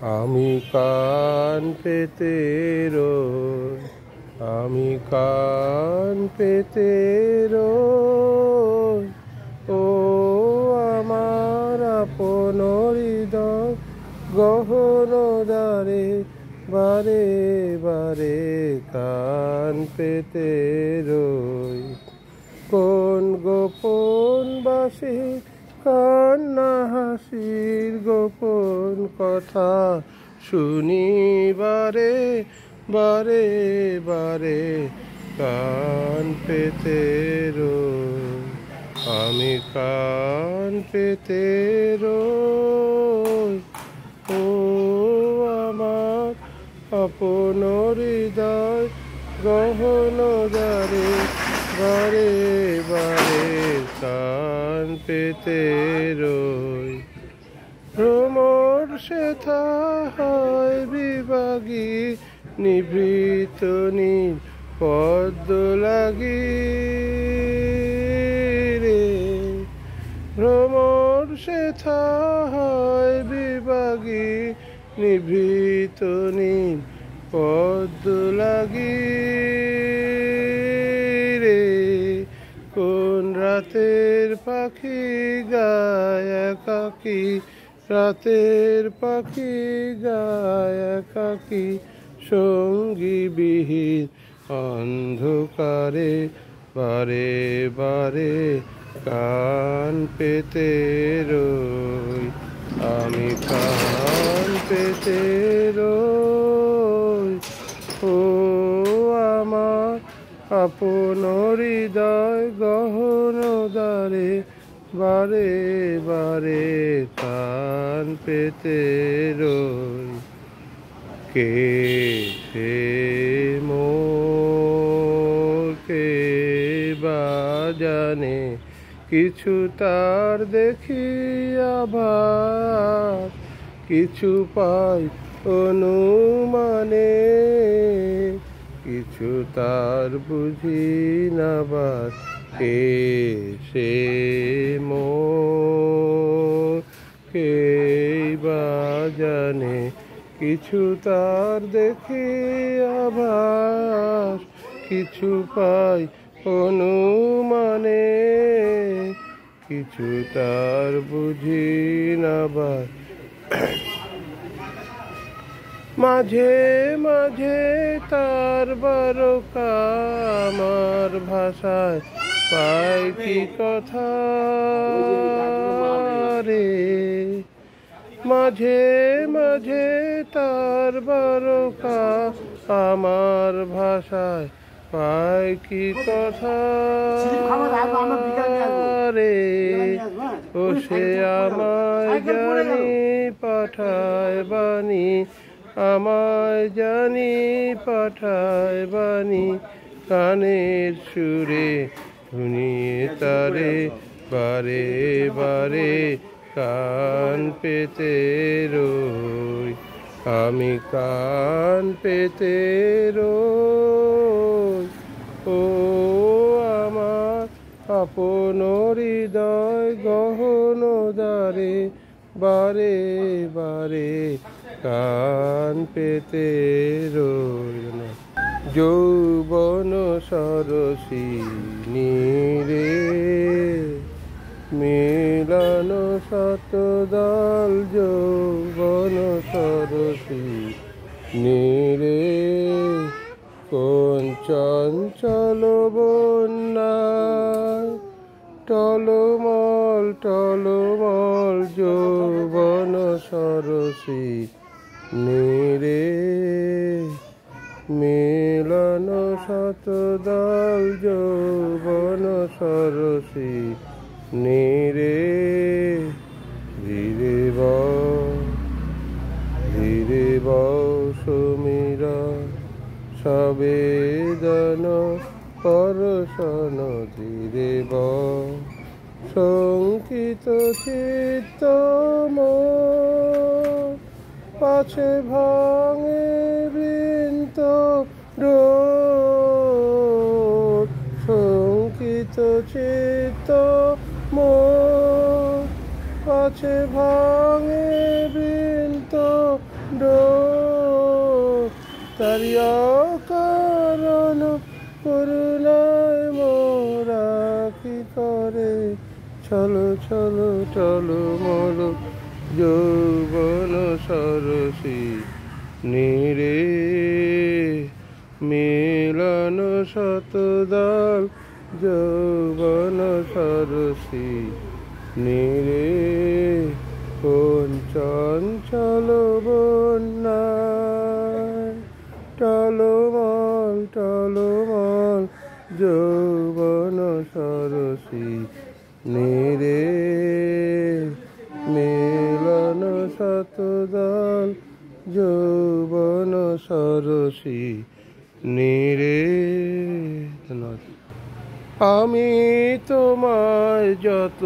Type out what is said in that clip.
আমি কান পেতে রই, আমি কান পেতে রই, ও আমার আপন হৃদয় গহন দ্বারে, বারে বারে কান পেতে রই। কোন গোপন বাসি কান্না হাসির গোপন কথা শুনি বারে বারে বারে কান পেতে রই, আমি কান পেতে রই, ও আমার আপন হৃদয় গহন দ্বারে, বারে বারে কান পেতে রই। ভ্রমর সেথা হয় বিভাগী, নিভৃত নীল পদ্ম লাগি রে। ভ্রমর সেথা হয় বিভাগী, নিভৃত নীল পদ্ম লাগি রে। কোন রাতের পাখি গায় একাকী, রাতের পাখি গায় একাকী, সঙ্গী বিহীন অন্ধকারে, বারে বারে কান পেতে রই, আমি কান পেতে রই, ও আমার আপন হৃদয় গহন দ্বারে, বারে বারে কান পেতে রই। কে সে মোর, কে বা জানে কিছু তার দেখি আভাস, কিছু পাই অনুমানে, কিছু তার বুঝি না বাস। কে সে মোর, কে বা জানে কিছু তার দেখি আভাস, কিছু পাই অনুমানে, কিছু তার বুঝি না বাস। মাঝে মাঝে তার বারকা আমার ভাষায় পাই কি কথা রে। মাঝে মাঝে তার বারকা আমার ভাষায় পাই কি কথা রে। ও সে আমায় জানি পাঠায় বাণী, আমায় জানি পাঠায় বাণী, কানের সুরে শুনিয়ে তারে, বারে বারে কান পেতে রই, আমি কান পেতে রই, ও আমার আপন হৃদয় গহন দ্বারে, বারে বারে কান পেতে রই। যৌবন সরসিনী রে, মিলন শতদল যৌবন সরসিনী রে। কোন চঞ্চল বন্যায় টলমল টলমল যৌবন সরসিনী রে, মিলন শতদল যৌবন সরসিনী রে। ধীরে ধীরে সমীরণ সবেদন পরশন, ধীরে শঙ্কিত চিত্ত মোর, পাছে ভাঙে বৃন্ত ডোর। শঙ্কিত চিত্ত মোর, পাছে ভাঙে বৃন্ত তারি অকারণ করুণায় মোরা কি করে চলো চলো চলো মল যৌবন সরসী নীরে মিলন শতদল যৌবন সরসী নীরে কোন চঞ্চল বন্যায় টলমল টলমল যৌবন সরসী নীরে মিলন শতদল যৌবন সরসী নীরে। আমি তোমায় যত